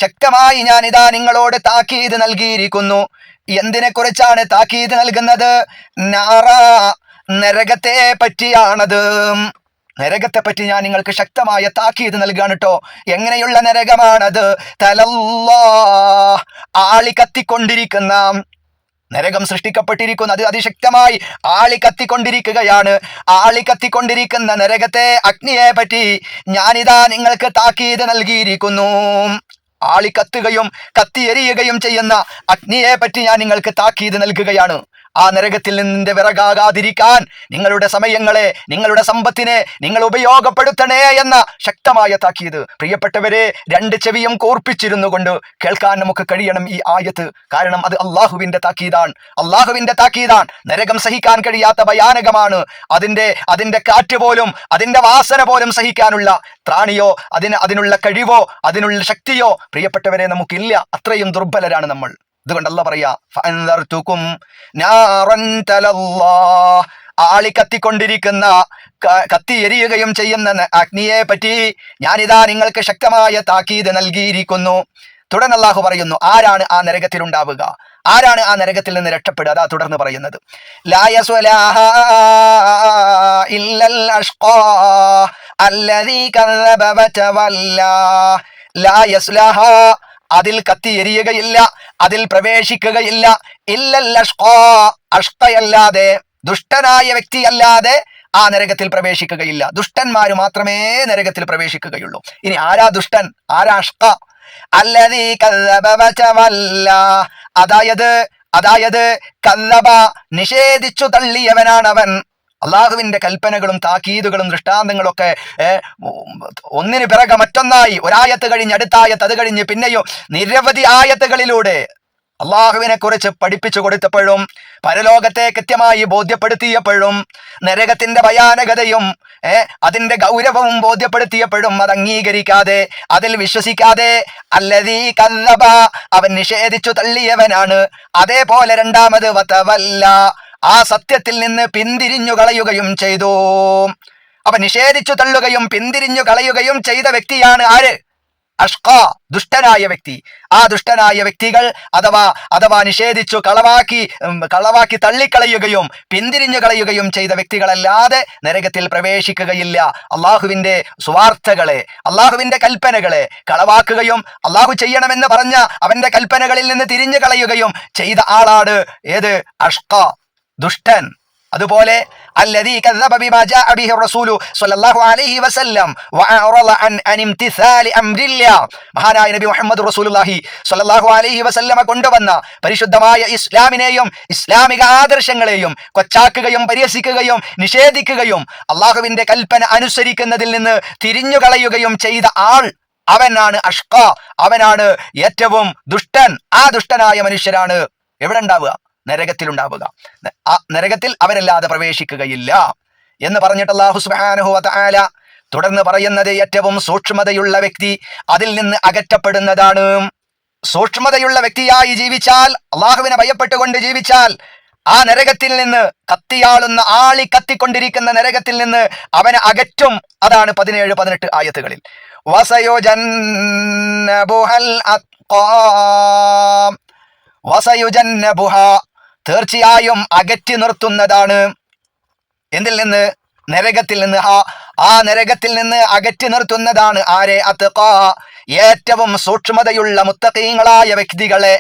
ശക്തമായി ഞാനിതാ നിങ്ങളോട് താക്കീത് നൽകിയിരിക്കുന്നു. എന്തിനെ കുറിച്ചാണ് താക്കീത് നൽകുന്നത്? നാറ, നരകത്തെ പറ്റിയാണത്. നരകത്തെ പറ്റി ഞാൻ നിങ്ങൾക്ക് ശക്തമായ താക്കീത് നൽകുകയാണ് കേട്ടോ. എങ്ങനെയുള്ള നരകമാണത്? തലല്ലാ, ആളി കത്തിക്കൊണ്ടിരിക്കുന്ന നരകം സൃഷ്ടിക്കപ്പെട്ടിരിക്കുന്നത് അതിശക്തമായി ആളി കത്തിക്കൊണ്ടിരിക്കുകയാണ്. ആളി കത്തിക്കൊണ്ടിരിക്കുന്ന നരകത്തെ, അഗ്നിയെ പറ്റി ഞാനിതാ നിങ്ങൾക്ക് താക്കീത് നൽകിയിരിക്കുന്നു. ആളിക്കത്തുകയും കത്തിയെരിയുകയും ചെയ്യുന്ന അഗ്നിയെ പറ്റി ഞാൻ നിങ്ങൾക്ക് താക്കീത് നൽകുകയാണ്. ആ നരകത്തിൽ നിന്ന് വിറകാകാതിരിക്കാൻ നിങ്ങളുടെ സമയങ്ങളെ, നിങ്ങളുടെ സമ്പത്തിനെ നിങ്ങൾ ഉപയോഗപ്പെടുത്തണേ എന്ന ശക്തമായ താക്കീത്. പ്രിയപ്പെട്ടവരെ, 2 ചെവിയും കൂർപ്പിച്ചിരുന്നു കൊണ്ട് കേൾക്കാൻ നമുക്ക് കഴിയണം ഈ ആയത്ത്. കാരണം അത് അള്ളാഹുവിന്റെ താക്കീതാണ്. അള്ളാഹുവിന്റെ താക്കീതാണ്. നരകം സഹിക്കാൻ കഴിയാത്ത ഭയാനകമാണ്. അതിന്റെ കാറ്റ് പോലും, അതിന്റെ വാസന പോലും സഹിക്കാനുള്ള ത്രാണിയോ അതിനുള്ള കഴിവോ അതിനുള്ള ശക്തിയോ പ്രിയപ്പെട്ടവരെ നമുക്കില്ല. അത്രയും ദുർബലരാണ് നമ്മൾ. അതുകൊണ്ട് അല്ലാഹു പറയാ ഫഅൻദർതുകും നാറൻ തലല്ലാ, ആളി കത്തിക്കൊണ്ടിരിക്കുന്ന, കത്തി എരിയുകയും ചെയ്യുന്ന അഗ്നിയെ പറ്റി ഞാനിതാ നിങ്ങൾക്ക് ശക്തമായ താക്കീത് നൽകിയിരിക്കുന്നു. തുടർന്ന് അല്ലാഹു പറയുന്നു, ആരാണ് ആ നരകത്തിൽ ഉണ്ടാവുക? ആരാണ് ആ നരകത്തിൽ നിന്ന് രക്ഷപ്പെടുക? അതാ തുടർന്ന് പറയുന്നത്, ലാ യസ്ലാഹാ ഇല്ലൽ അഷ്ഖാ അല്ലദീ കദ്ദബ വതവല്ലാ. ലാ യസ്ലാഹാ, അതിൽ കത്തി എരിയുകയില്ല, അതിൽ പ്രവേശിക്കുകയില്ല. ഇല്ലൽ അഷ്ഖാ, അഷ്ഖയല്ലാതെ, ദുഷ്ടനായ വ്യക്തിയല്ലാതെ ആ നരകത്തിൽ പ്രവേശിക്കുകയില്ല. ദുഷ്ടന്മാര് മാത്രമേ നരകത്തിൽ പ്രവേശിക്കുകയുള്ളൂ. ഇനി ആരാ ദുഷ്ടൻ, ആരാ അഷ്ഖ? അല്ലദീ കദ്ദബ വതവല്ലാ, അതായത് കദ്ദബ, നിഷേധിച്ചു തള്ളിയവനാണവൻ. അള്ളാഹുവിന്റെ കൽപ്പനകളും താക്കീതുകളും ദൃഷ്ടാന്തങ്ങളും ഒക്കെ ഒന്നിന് പിറകെ മറ്റൊന്നായി, ഒരായത്ത് കഴിഞ്ഞ് അടുത്തായത്ത്, അത് കഴിഞ്ഞ് പിന്നെയും നിരവധി ആയത്തുകളിലൂടെ അള്ളാഹുവിനെ കുറിച്ച് പഠിപ്പിച്ചു കൊടുത്തപ്പോഴും പരലോകത്തെ കൃത്യമായി ബോധ്യപ്പെടുത്തിയപ്പോഴും നരകത്തിന്റെ ഭയാനകതയും അതിന്റെ ഗൗരവവും ബോധ്യപ്പെടുത്തിയപ്പോഴും അത് അംഗീകരിക്കാതെ, അതിൽ വിശ്വസിക്കാതെ, അല്ലദീ കദ്ദബ, അവൻ നിഷേധിച്ചു തള്ളിയവനാണ്. അതേപോലെ രണ്ടാമത് വതവല്ല, ആ സത്യത്തിൽ നിന്ന് പിന്തിരിഞ്ഞു കളയുകയും ചെയ്തു. അപ്പൊ നിഷേധിച്ചു തള്ളുകയും പിന്തിരിഞ്ഞു കളയുകയും ചെയ്ത വ്യക്തിയാണ് ആര്? അഷ്ഖ, ദുഷ്ടനായ വ്യക്തി. ആ ദുഷ്ടനായ വ്യക്തികൾ അഥവാ നിഷേധിച്ചു കളവാക്കി തള്ളിക്കളയുകയും പിന്തിരിഞ്ഞു കളയുകയും ചെയ്ത വ്യക്തികളല്ലാതെ നരകത്തിൽ പ്രവേശിക്കുകയില്ല. അള്ളാഹുവിന്റെ സുവാർത്തകളെ, അള്ളാഹുവിന്റെ കൽപ്പനകളെ കളവാക്കുകയും അള്ളാഹു ചെയ്യണമെന്ന് പറഞ്ഞ അവന്റെ കൽപ്പനകളിൽ നിന്ന് തിരിഞ്ഞു കളയുകയും ചെയ്ത ആളാണ് ഏത്? അഷ്ഖ, ദുഷ്ടൻ. അതുപോലെ الذي كذب بما جاء به الرسول صلى الله عليه وسلم وأعرض عن امتثال أمر الله. മഹാനായ നബി മുഹമ്മദ് റസൂലുള്ളാഹി സ്വല്ലല്ലാഹു അലൈഹി വസല്ലമ കൊണ്ടുവന്ന പരിശുദ്ധമായ ഇസ്ലാമിനെയും ഇസ്ലാമിക ആദർശങ്ങളെയും കൊച്ചാക്കുകയും പരിഹസിക്കുകയും നിഷേധിക്കുകയും അള്ളാഹുവിന്റെ കൽപ്പന അനുസരിക്കുന്നതിൽ നിന്ന് തിരിഞ്ഞുകളയുകയും ചെയ്ത ആൾ, അവനാണ് അഷ്ഖ, അവനാണ് ഏറ്റവും ദുഷ്ടൻ. ആ ദുഷ്ടനായ മനുഷ്യരാണ് എവിടെ ഉണ്ടാവുക? നരകത്തിലുണ്ടാവുക. ആ നരകത്തിൽ അവരല്ലാതെ പ്രവേശിക്കുകയില്ല എന്ന് പറഞ്ഞിട്ട് അല്ലാഹു സുബ്ഹാനഹു വ തആല തുടർന്ന് പറയുന്നത്, ഏറ്റവും സൂക്ഷ്മതയുള്ള വ്യക്തി അതിൽ നിന്ന് അകറ്റപ്പെടുന്നതാണ്. സൂക്ഷ്മതയുള്ള വ്യക്തിയായി ജീവിച്ചാൽ, അള്ളാഹുവിനെ ഭയപ്പെട്ടുകൊണ്ട് ജീവിച്ചാൽ, ആ നരകത്തിൽ നിന്ന്, കത്തിയാളുന്ന ആളി കത്തിക്കൊണ്ടിരിക്കുന്ന നരകത്തിൽ നിന്ന് അവനെ അകറ്റും. അതാണ് 17-18 ആയത്തുകളിൽ. വസയുജന്നബുഹൽ അത്ഖാ, വസയുജന്നബുഹ, തീർച്ചയായും അകറ്റി നിർത്തുന്നതാണ്. എന്തിൽ നിന്ന്? നരകത്തിൽ നിന്ന്. ആ നരകത്തിൽ നിന്ന് അകറ്റി നിർത്തുന്നതാണ് ആരെ? അത്ഖാ, ഏറ്റവും സൂക്ഷ്മതയുള്ള മുത്തഖീങ്ങളായ വ്യക്തികളെ.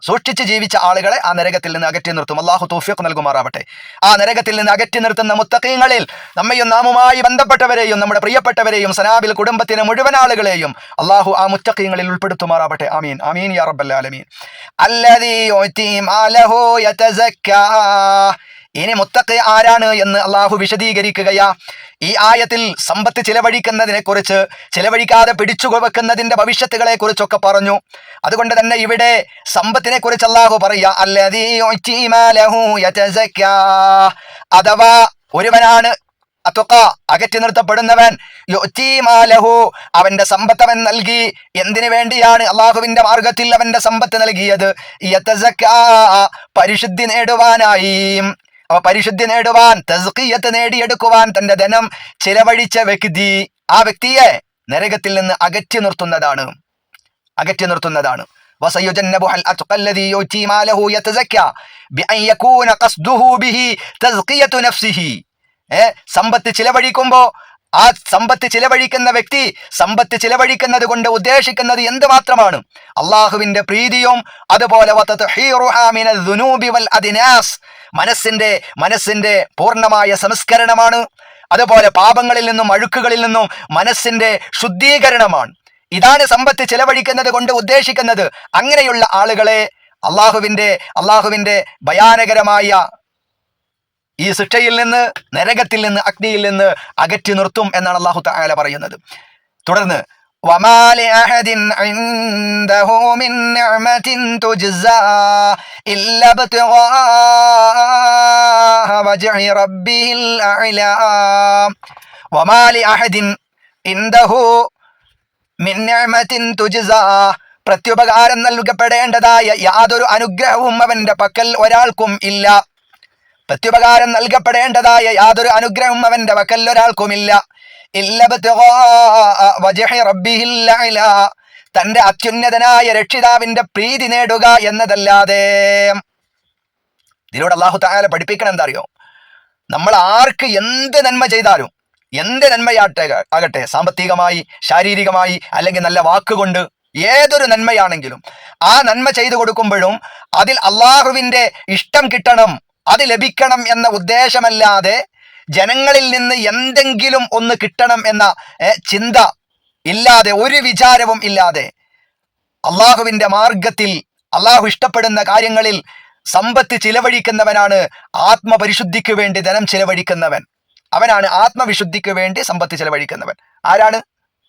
സൂക്ഷിച്ച് ജീവിച്ച ആളുകളെ ആ നരകത്തിൽ നിന്ന് അകറ്റി നിർത്തും. അള്ളാഹു തൗഫീഖ് നൽകുമാറാവട്ടെ. ആ നരകത്തിൽ നിന്ന് അകറ്റി നിർത്തുന്ന മുത്തഖീങ്ങളിൽ നമ്മയും നാമുമായി ബന്ധപ്പെട്ടവരെയും നമ്മുടെ പ്രിയപ്പെട്ടവരെയും സനാബിൽ കുടുംബത്തിലെ മുഴുവൻ ആളുകളെയും അള്ളാഹു ആ മുത്തഖീങ്ങളിൽ ഉൾപ്പെടുത്തുമാറാവട്ടെ. ആമീൻ ആമീൻ യാ റബ്ബൽ ആലമീൻ. അല്ലദീ യുഅ്തി മാലഹു യതസക്കാ. ഇനി മുത്തഖി ആരാണ് എന്ന് അള്ളാഹു വിശദീകരിക്കുകയാ. ഈ ആയത്തിൽ സമ്പത്ത് ചിലവഴിക്കുന്നതിനെ കുറിച്ച്, ചിലവഴിക്കാതെ പിടിച്ചു വെക്കുന്നതിന്റെ ഭവിഷ്യത്തുകളെ കുറിച്ചൊക്കെ പറഞ്ഞു. അതുകൊണ്ട് തന്നെ ഇവിടെ സമ്പത്തിനെ കുറിച്ച് അള്ളാഹു പറയാ, അല്ലദീ യുഅ്തി മാലഹു യതസക്കാ. അഥവാ ഒരുവനാണ് അകറ്റി നിർത്തപ്പെടുന്നവൻ, യുഅ്തി മാലഹു, അവന്റെ സമ്പത്ത് അവൻ നൽകി. എന്തിനു വേണ്ടിയാണ് അള്ളാഹുവിന്റെ മാർഗത്തിൽ അവന്റെ സമ്പത്ത് നൽകിയത്? യതസക്കാ, പരിശുദ്ധി നേടുവാനായി. പരിശുദ്ധി നേടുവാൻ, തസ്കിയത്ത് നേടിയെടുക്കുവാൻ തന്റെ ധനം ചിലവഴിച്ച വ്യക്തി, ആ വ്യക്തിയെ നരകത്തിൽ നിന്ന് അകറ്റി നിർത്തുന്നതാണ്. വസയുജന്നബുൽ അത്ഖല്ലദീ യുഅ്തി മാലഹു യതസക്കാ ബിഅൻ യകൂന ഖസ്ദുഹു ബിഹി തസ്കിയതു നഫ്സിഹി. സമ്പത്ത് ചിലവഴിക്കുമ്പോൾ ആ സമ്പത്ത് ചിലവഴിക്കുന്ന വ്യക്തി സമ്പത്ത് ചിലവഴിക്കുന്നത് കൊണ്ട് ഉദ്ദേശിക്കുന്നത് എന്ത് മാത്രമാണ്? അള്ളാഹുവിന്റെ പ്രീതിയും അതുപോലെ മനസ്സിന്റെ പൂർണ്ണമായ സംസ്കരണമാണ്. അതുപോലെ പാപങ്ങളിൽ നിന്നും അഴുക്കുകളിൽ നിന്നും മനസ്സിന്റെ ശുദ്ധീകരണമാണ്. ഇതാണ് സമ്പത്ത് ചിലവഴിക്കുന്നത് കൊണ്ട് ഉദ്ദേശിക്കുന്നത്. അങ്ങനെയുള്ള ആളുകളെ അള്ളാഹുവിന്റെ ഭയാനകരമായ ഈ ശിക്ഷയിൽ നിന്ന്, നരകത്തിൽ നിന്ന്, അഗ്നിയിൽ നിന്ന് അകറ്റി നിർത്തും എന്നാണ് അല്ലാഹു തആല പറയുന്നത്. തുടർന്ന് വമാ ലിഅഹദിൻ ഇൻദഹു മിൻ നിഅമതിൻ തുജ്സാ ഇല്ലാ ഇബ്തിഗാ വജ്ഹി റബ്ബിഹിൽ അഅ്ലാ. വമാ ലിഅഹദിൻ ഇൻദഹു മിൻ നിഅമതിൻ തുജ്സാ. പ്രത്യുപകാരം നൽകപ്പെടേണ്ടതായ യാതൊരു അനുഗ്രഹവും അവന്റെ പക്കൽ ഒരാൾക്കും ഇല്ല. പ്രത്യുപകാരം നൽകപ്പെടേണ്ടതായ യാതൊരു അനുഗ്രഹവും അവന്റെ പക്കൽ ഒരാൾക്കുമില്ല. തന്റെ അത്യുന്നതനായ രക്ഷിതാവിന്റെ പ്രീതി നേടുക എന്നതല്ലാതെ. ഇതിലൂടെ അല്ലാഹു തആല പഠിപ്പിക്കണം എന്താ അറിയോ? നമ്മൾ ആർക്ക് എന്ത് നന്മ ചെയ്താലും, എന്ത് നന്മയാകട്ടെ, സാമ്പത്തികമായി, ശാരീരികമായി, അല്ലെങ്കിൽ നല്ല വാക്കുകൊണ്ട്, ഏതൊരു നന്മയാണെങ്കിലും ആ നന്മ ചെയ്തു കൊടുക്കുമ്പോഴും അതിൽ അള്ളാഹുവിന്റെ ഇഷ്ടം കിട്ടണം, അത് ലഭിക്കണം എന്ന ഉദ്ദേശമല്ലാതെ, ജനങ്ങളിൽ നിന്ന് എന്തെങ്കിലും ഒന്ന് കിട്ടണം എന്ന ചിന്ത ഇല്ലാതെ, ഒരു വിചാരവും ഇല്ലാതെ അള്ളാഹുവിന്റെ മാർഗത്തിൽ, അള്ളാഹു ഇഷ്ടപ്പെടുന്ന കാര്യങ്ങളിൽ സമ്പത്ത് ചിലവഴിക്കുന്നവനാണ് ആത്മപരിശുദ്ധിക്ക് വേണ്ടി ധനം ചിലവഴിക്കുന്നവൻ. അവനാണ് ആത്മവിശുദ്ധിക്ക് വേണ്ടി സമ്പത്ത് ചിലവഴിക്കുന്നവൻ. ആരാണ്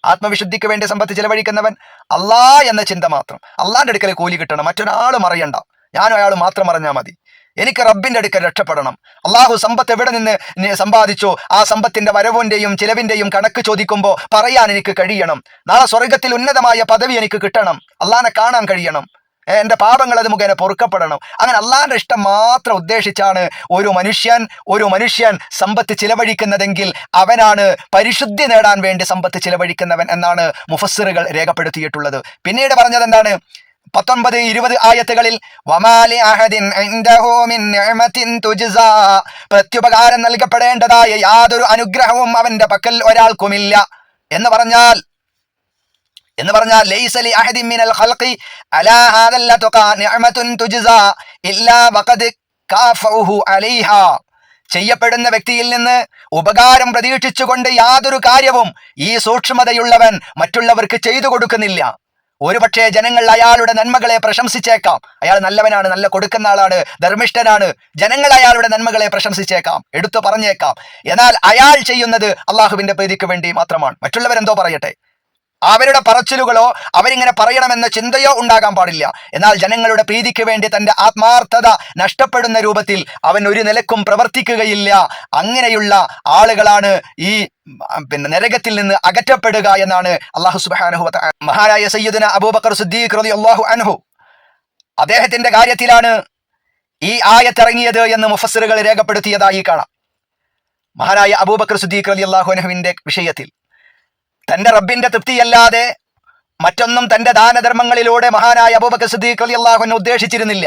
ആത്മവിശുദ്ധിക്ക് വേണ്ടി സമ്പത്ത് ചിലവഴിക്കുന്നവൻ? അള്ളാഹ് എന്ന ചിന്ത മാത്രം. അള്ളാഹിന്റെ അടുക്കൽ കൂലി കിട്ടണം, മറ്റൊരാളും അറിയണ്ട, ഞാനും അയാൾ മാത്രം അറിഞ്ഞാൽ മതി. എനിക്ക് റബ്ബിന്റെ അടുക്കൽ രക്ഷപ്പെടണം. അള്ളാഹു സമ്പത്ത് എവിടെ നിന്ന് സമ്പാദിച്ചോ ആ സമ്പത്തിന്റെ വരവിന്റെയും ചിലവിന്റെയും കണക്ക് ചോദിക്കുമ്പോൾ പറയാൻ എനിക്ക് കഴിയണം. നാളെ സ്വർഗത്തിൽ ഉന്നതമായ പദവി എനിക്ക് കിട്ടണം, അള്ളാഹിനെ കാണാൻ കഴിയണം, എന്റെ പാപങ്ങൾ അത് മുഖേന പൊറുക്കപ്പെടണം. അങ്ങനെ അള്ളാഹിന്റെ ഇഷ്ടം മാത്രം ഉദ്ദേശിച്ചാണ് ഒരു മനുഷ്യൻ സമ്പത്ത് ചിലവഴിക്കുന്നതെങ്കിൽ അവനാണ് പരിശുദ്ധി നേടാൻ വേണ്ടി സമ്പത്ത് ചിലവഴിക്കുന്നവൻ എന്നാണ് മുഫസ്സിറുകൾ രേഖപ്പെടുത്തിയിട്ടുള്ളത്. പിന്നീട് പറഞ്ഞത് എന്താണ്? 19-20 ആയത്തുകളിൽ വമാലി അഹദിൻ ഇൻദഹു മിൻ നിഅമതിൻ തുജ്സാ, പ്രത്യുപകാരം നൽകപ്പെടേണ്ടതായ യാതൊരു അനുഗ്രഹവും അവന്റെ പക്കൽ ഒരാൾക്കുമില്ല എന്ന് പറഞ്ഞാൽ ലൈസ ലി അഹദിൻ മിനൽ ഖൽഖി അലാ ഹാദൽ ലതുഖാ നിഅമതുൻ തുജ്സാ ഇല്ലാ വഖദ് കാഫഉഹു അലൈഹാ. ചെയ്യപ്പെടുന്ന വ്യക്തിയിൽ നിന്ന് ഉപകാരം പ്രതീക്ഷിച്ചുകൊണ്ട് യാതൊരു കാര്യവും ഈ സൂക്ഷ്മതയുള്ളവൻ മറ്റുള്ളവർക്ക് ചെയ്തു കൊടുക്കുന്നില്ല. ഒരുപക്ഷെ ജനങ്ങൾ അയാളുടെ നന്മകളെ പ്രശംസിച്ചേക്കാം, അയാൾ നല്ലവനാണ്, നല്ല കൊടുക്കുന്ന ആളാണ്, ധർമ്മിഷ്ഠനാണ്, ജനങ്ങൾ അയാളുടെ നന്മകളെ പ്രശംസിച്ചേക്കാം, എടുത്തു പറഞ്ഞേക്കാം. എന്നാൽ അയാൾ ചെയ്യുന്നത് അള്ളാഹുവിന്റെ പ്രീതിക്ക് വേണ്ടി മാത്രമാണ്. മറ്റുള്ളവരെന്തോ പറയട്ടെ, അവരുടെ പറച്ചിലുകളോ അവരിങ്ങനെ പറയണമെന്ന ചിന്തയോ ഉണ്ടാകാൻ പാടില്ല. എന്നാൽ ജനങ്ങളുടെ പ്രീതിക്ക് വേണ്ടി തന്റെ ആത്മാർത്ഥത നഷ്ടപ്പെടുന്ന രൂപത്തിൽ അവൻ ഒരു നിലക്കും പ്രവർത്തിക്കുകയില്ല. അങ്ങനെയുള്ള ആളുകളാണ് ഈ നരകത്തിൽ നിന്ന് അകറ്റപ്പെടുക എന്നാണ് അല്ലാഹു സുബ്ഹാനഹു വ തആല. മഹാനായ സയ്യിദുന അബൂബക്കർ സിദ്ദീഖ് റളിയല്ലാഹു അൻഹു, അദ്ദേഹത്തിന്റെ കാര്യത്തിലാണ് ഈ ആയത്ത് ഇറങ്ങിയത് എന്ന് മുഫസ്സിറുകൾ രേഖപ്പെടുത്തിയതായി കാണാം. മഹാനായ അബൂബക്കർ സിദ്ദീഖ് റളിയല്ലാഹു അൻഹുവിന്റെ വിഷയത്തിൽ തന്റെ റബ്ബിന്റെ തൃപ്തിയല്ലാതെ മറ്റൊന്നും തന്റെ ദാനധർമ്മങ്ങളിലൂടെ മഹാനായ അബൂബക്കർ സിദ്ദീഖ് റളിയല്ലാഹു അൻഹു ഉദ്ദേശിച്ചിരുന്നില്ല.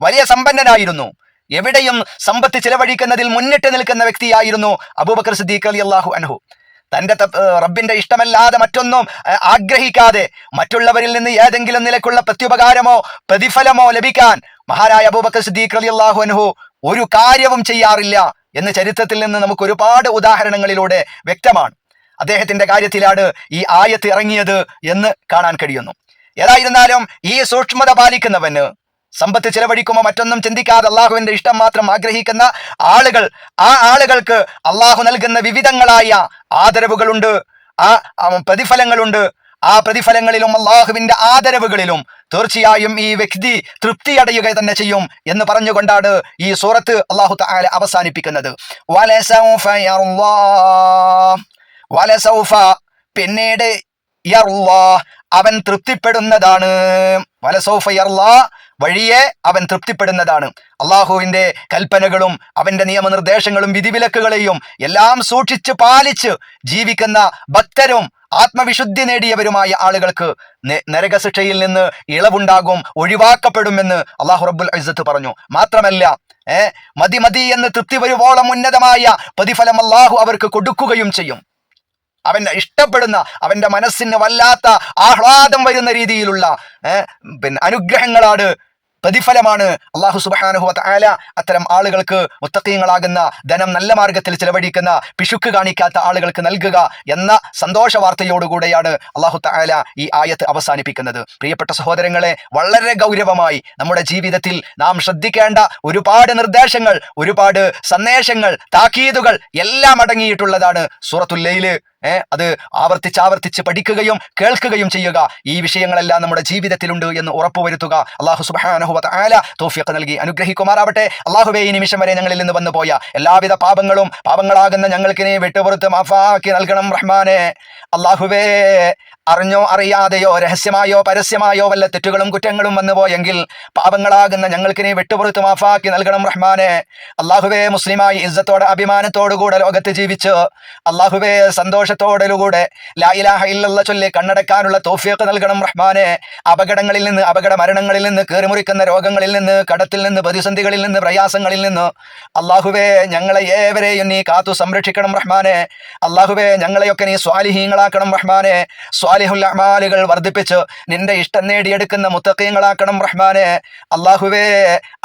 വലിയ സമ്പന്നനായിരുന്നു, എവിടെയും സമ്പത്ത് ചിലവഴിക്കുന്നതിൽ മുന്നിട്ട് നിൽക്കുന്ന വ്യക്തിയായിരുന്നു അബൂബക്കർ സിദ്ദീഖ് റളിയല്ലാഹു അൻഹു. തൻ്റെ റബ്ബിന്റെ ഇഷ്ടമല്ലാതെ മറ്റൊന്നും ആഗ്രഹിക്കാതെ മറ്റുള്ളവരിൽ നിന്ന് ഏതെങ്കിലും നിലക്കുള്ള പ്രത്യുപകാരമോ പ്രതിഫലമോ ലഭിക്കാൻ മഹാനായ അബൂബക്കർ സിദ്ദീഖ് റളിയല്ലാഹു അൻഹു ഒരു കാര്യവും ചെയ്യാറില്ല എന്ന് ചരിത്രത്തിൽ നിന്ന് നമുക്ക് ഒരുപാട് ഉദാഹരണങ്ങളിലൂടെ വ്യക്തമാണ്. അദ്ദേഹത്തിന്റെ കാര്യത്തിലാണ് ഈ ആയത്ത് ഇറങ്ങിയത് എന്ന് കാണാൻ കഴിയുന്നു. ഏതായിരുന്നാലും ഈ സൂക്ഷ്മത പാലിക്കുന്നവന്, സമ്പത്ത് ചെലവഴിക്കുമ്പോൾ മറ്റൊന്നും ചിന്തിക്കാതെ അള്ളാഹുവിന്റെ ഇഷ്ടം മാത്രം ആഗ്രഹിക്കുന്ന ആ ആളുകൾക്ക് അള്ളാഹു നൽകുന്ന വിവിധങ്ങളായ ആദരവുകളുണ്ട്, ആ പ്രതിഫലങ്ങളുണ്ട്. ആ പ്രതിഫലങ്ങളിലും അള്ളാഹുവിന്റെ ആദരവുകളിലും തീർച്ചയായും ഈ വ്യക്തി തൃപ്തിയടയുക തന്നെ ചെയ്യും എന്ന് പറഞ്ഞുകൊണ്ടാണ് ഈ സൂറത്ത് അള്ളാഹു തആല അവസാനിപ്പിക്കുന്നത്. വലസൗഫ, പിന്നീട് യർളാ, അവൻ തൃപ്തിപ്പെടുന്നതാണ്. വലസൗഫ യർളാ, വഴിയെ അവൻ തൃപ്തിപ്പെടുന്നതാണ്. അള്ളാഹുവിന്റെ കൽപ്പനകളും അവന്റെ നിയമനിർദ്ദേശങ്ങളും വിധിവിലക്കുകളെയും എല്ലാം സൂക്ഷിച്ച് പാലിച്ച് ജീവിക്കുന്ന ഭക്തരും ആത്മവിശുദ്ധി നേടിയവരുമായ ആളുകൾക്ക് നരകശിക്ഷയിൽ നിന്ന് ഇളവുണ്ടാകും, ഒഴിവാക്കപ്പെടുമെന്ന് അള്ളാഹു റബ്ബുൽ ഇസ്സത്ത് പറഞ്ഞു. മാത്രമല്ല മതി എന്ന് തൃപ്തി വരുവോളം ഉന്നതമായ പ്രതിഫലം അള്ളാഹു അവർക്ക് കൊടുക്കുകയും ചെയ്യും. അവൻ ഇഷ്ടപ്പെടുന്ന, അവന്റെ മനസ്സിന് വല്ലാത്ത ആഹ്ലാദം വരുന്ന രീതിയിലുള്ള അനുഗ്രഹങ്ങളാണ്, പ്രതിഫലമാണ് അള്ളാഹു സുബ്ഹാനഹു വ തആല അത്തരം ആളുകൾക്ക്, മുത്തഖീങ്ങളാകുന്ന, ധനം നല്ല മാർഗത്തിൽ ചിലവഴിക്കുന്ന, പിശുക്ക് കാണിക്കാത്ത ആളുകൾക്ക് നൽകുക എന്ന സന്തോഷ വാർത്തയോടുകൂടെയാണ് അള്ളാഹു തആല ഈ ആയത്ത് അവസാനിപ്പിക്കുന്നത്. പ്രിയപ്പെട്ട സഹോദരങ്ങളെ, വളരെ ഗൗരവമായി നമ്മുടെ ജീവിതത്തിൽ നാം ശ്രദ്ധിക്കേണ്ട ഒരുപാട് നിർദ്ദേശങ്ങൾ, ഒരുപാട് സന്ദേശങ്ങൾ, താക്കീതുകൾ എല്ലാം അടങ്ങിയിട്ടുള്ളതാണ് സൂറത്തുൽ ലൈൽ. അത് ആവർത്തിച്ച് പഠിക്കുകയും കേൾക്കുകയും ചെയ്യുക. ഈ വിഷയങ്ങളെല്ലാം നമ്മുടെ ജീവിതത്തിലുണ്ട് എന്ന് ഉറപ്പുവരുത്തുക. അള്ളാഹു സുബ്ഹാനഹു വ തആല തൗഫീഖ് നൽകി അനുഗ്രഹിക്കുമാറാവട്ടെ. അള്ളാഹുവേ, ഈ നിമിഷം വരെ ഞങ്ങളിൽ നിന്ന് വന്നുപോയ എല്ലാവിധ പാപങ്ങളാകുന്ന ഞങ്ങൾക്ക് നീ വിട്ടുപുറത്ത് മാഫാക്കി നൽകണം റഹ്മാനെ. അള്ളാഹുവേ, അറിഞ്ഞോ അറിയാതെയോ രഹസ്യമായോ പരസ്യമായോ വല്ല തെറ്റുകളും കുറ്റങ്ങളും വന്നുപോയെങ്കിൽ പാപങ്ങളാകുന്ന ഞങ്ങൾക്ക് നീ വിട്ടുപുറത്ത് മാഫാക്കി നൽകണം റഹ്മാനെ. അള്ളാഹുവേ, മുസ്ലിമായി ഇസ്സത്തോടെ അഭിമാനത്തോടുകൂടെ ലോകത്ത് ജീവിച്ച് അള്ളാഹുവേ സന്തോഷത്തോടുകൂടെ ലാ ഇലാഹ ഇല്ലല്ലാഹ് ചൊല്ലി കണ്ണടക്കാനുള്ള തൗഫീഖ് നൽകണം റഹ്മാനെ. അപകടങ്ങളിൽ നിന്ന്, അപകട മരണങ്ങളിൽ നിന്ന്, കീറിമുറിക്കുന്ന രോഗങ്ങളിൽ നിന്ന്, കടത്തിൽ നിന്ന്, പ്രതിസന്ധികളിൽ നിന്ന്, പ്രയാസങ്ങളിൽ നിന്ന് അള്ളാഹുവേ ഞങ്ങളെ ഏവരെയും നീ കാത്തു സംരക്ഷിക്കണം റഹ്മാനെ. അള്ളാഹുവേ, ഞങ്ങളെയൊക്കെ നീ സ്വാലിഹീങ്ങളാക്കണം റഹ്മാനെ. സ്വാലിഹുൽ അഅ്മാലുകൾ വർദ്ധിപ്പിച്ച് നിന്റെ ഇഷ്ടം നേടിയെടുക്കുന്ന മുത്തഖീങ്ങളാക്കണം റഹ്മാനെ. അള്ളാഹുവേ,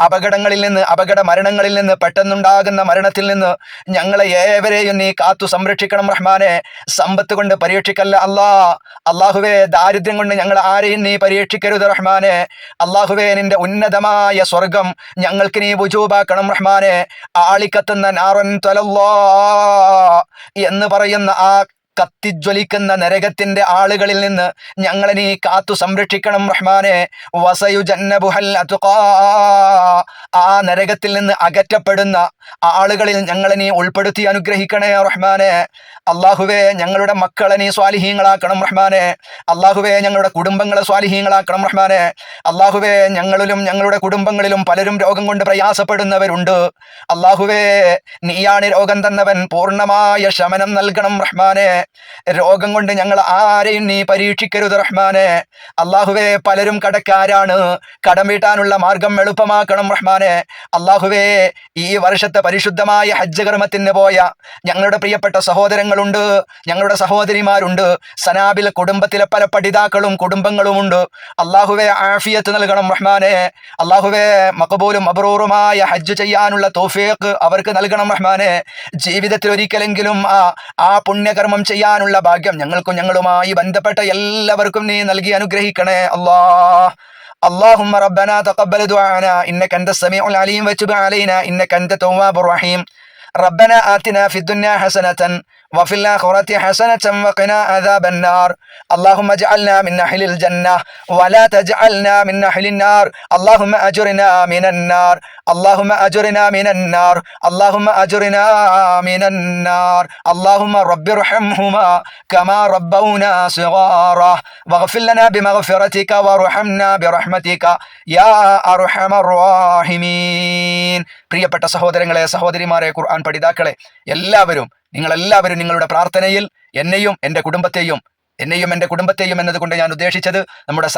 അപകടങ്ങളിൽ നിന്ന്, അപകട മരണങ്ങളിൽ നിന്ന്, പെട്ടെന്നുണ്ടാകുന്ന മരണത്തിൽ നിന്ന് ഞങ്ങളെ ഏവരെയും നീ കാത്തു സംരക്ഷിക്കണം റഹ്മാനെ. സമ്പത്ത് കൊണ്ട് പരീക്ഷിക്കല്ല അള്ളാഹുവേ, ദാരിദ്ര്യം കൊണ്ട് ഞങ്ങൾ ആരെയും നീ പരീക്ഷിക്കരുത് റഹ്മാനെ. അള്ളാഹുവേ, നിന്റെ ഉന്നതമായ സ്വർഗം ഞങ്ങൾക്ക് നീ വുജൂബാക്കണം റഹ്മാനെ. ആളിക്കത്തുന്ന നാറൻ തലല്ലാ എന്ന് പറയുന്ന ആ കത്തിജ്വലിക്കുന്ന നരകത്തിന്റെ ആളുകളിൽ നിന്ന് ഞങ്ങളെ നീ കാത്തു സംരക്ഷിക്കണം റഹ്മാനെ. വസയുജന്നബുഹൽ അത്ഖാ, ആ നരകത്തിൽ നിന്ന് അകറ്റപ്പെടുന്ന ആളുകളിൽ ഞങ്ങളെ നീ ഉൾപ്പെടുത്തി അനുഗ്രഹിക്കണേ റഹ്മാനെ. അള്ളാഹുവേ, ഞങ്ങളുടെ മക്കളെ നീ സ്വാലിഹീങ്ങളാക്കണം റഹ്മാനെ. അള്ളാഹുവേ, ഞങ്ങളുടെ കുടുംബങ്ങളെ സ്വാലിഹീങ്ങളാക്കണം റഹ്മാനെ. അള്ളാഹുവേ, ഞങ്ങളിലും ഞങ്ങളുടെ കുടുംബങ്ങളിലും പലരും രോഗം കൊണ്ട് പ്രയാസപ്പെടുന്നവരുണ്ട്. അള്ളാഹുവേ, നീയാണ് രോഗം തന്നവൻ, പൂർണ്ണമായ ശമനം നൽകണം റഹ്മാനെ. രോഗം കൊണ്ട് ഞങ്ങൾ ആരെയും നീ പരീക്ഷിക്കരുത് റഹ്മാനെ. അള്ളാഹുവേ, പലരും കടക്കാരാണ്, കടം വീട്ടാനുള്ള മാർഗം എളുപ്പമാക്കണം റഹ്മാനെ. അള്ളാഹുവേ, ഈ വർഷത്തെ പരിശുദ്ധമായ ഹജ്ജ് കർമ്മത്തിന് പോയ ഞങ്ങളുടെ പ്രിയപ്പെട്ട സഹോദരങ്ങളുണ്ട്, ഞങ്ങളുടെ സഹോദരിമാരുണ്ട്. സനാബിൽ കുടുംബത്തിലെ പല പഠിതാക്കളും കുടുംബങ്ങളുമുണ്ട്. അള്ളാഹുവേ, ആഫിയത്ത് നൽകണം റഹ്മാനെ. അള്ളാഹുവേ, മഖബൂലും മബ്റൂറുമായ ഹജ്ജ് ചെയ്യാനുള്ള തൗഫീഖ് അവർക്ക് നൽകണം റഹ്മാനെ. ജീവിതത്തിൽ ഒരിക്കലെങ്കിലും ആ പുണ്യകർമ്മം ചെയ്യാനുള്ള ഭാഗ്യം ഞങ്ങൾക്കും ഞങ്ങളുമായി ബന്ധപ്പെട്ട എല്ലാവർക്കും നീ നൽകി അനുഗ്രഹിക്കണേ അല്ലാഹ്. اللهم ربنا تقبل دعانا إنك أنت السميع العليم وتب علينا إنك أنت التواب الرحيم. ربنا آتنا في الدنيا حسنة وفي الآخرة حسنة وقنا عذاب النار. اللهم اجعلنا من أهل الجنة ولا تجعلنا من أهل النار. اللهم أجرنا من النار. اللهم أجرنا من النار. اللهم أجرنا من النار. اللهم رب ارحمهما كما ربونا صغارا واغفر لنا بمغفرتك وارحمنا برحمتك يا أرحم الراحمين. പ്രിയപ്പെട്ട സഹോദരങ്ങളെ, സഹോദരിമാരെ, ഖുർആൻ പഠിതാക്കളെ, നിങ്ങളെല്ലാവരും നിങ്ങളുടെ പ്രാർത്ഥനയിൽ എന്നെയും എൻ്റെ കുടുംബത്തെയും എന്നെയും എൻ്റെ കുടുംബത്തെയും എന്നതുകൊണ്ട് ഞാൻ ഉദ്ദേശിച്ചത് നമ്മുടെ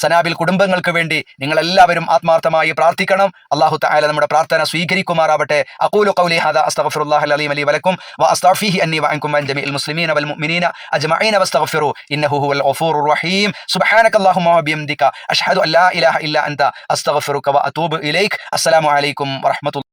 സനാബിൽ കുടുംബങ്ങൾക്ക് വേണ്ടി നിങ്ങളെല്ലാവരും ആത്മാർത്ഥമായി പ്രാർത്ഥിക്കണം. അല്ലാഹു തആല നമ്മുടെ പ്രാർത്ഥന സ്വീകരിക്കുമാറാവട്ടെ. അഖൂലു ഖൗലി ഹാദാ അസ്തഗ്ഫിറുല്ലാഹൽ അലീം ലി വലക്കും വഅസ്തഗ്ഫിഹി അന്നി വഅൻകും വഅൻ ജമീഇൽ മുസ്ലിമീന വൽ മുഅ്മിനീന അജ്മഈന വസ്തഗ്ഫിറു ഇന്നഹു ഹുവൽ ഗഫൂറുർ റഹീം. സുബ്ഹാനകല്ലാഹുമ്മ വബിഹംദിക അഷ്ഹദു അൻ ലാ ഇലാഹ ഇല്ലാ അൻത അസ്തഗ്ഫിറുക വഅതൂബു ഇലൈക്. അസ്സലാമു അലൈക്കും വറഹ്മത്തുള്ളാഹി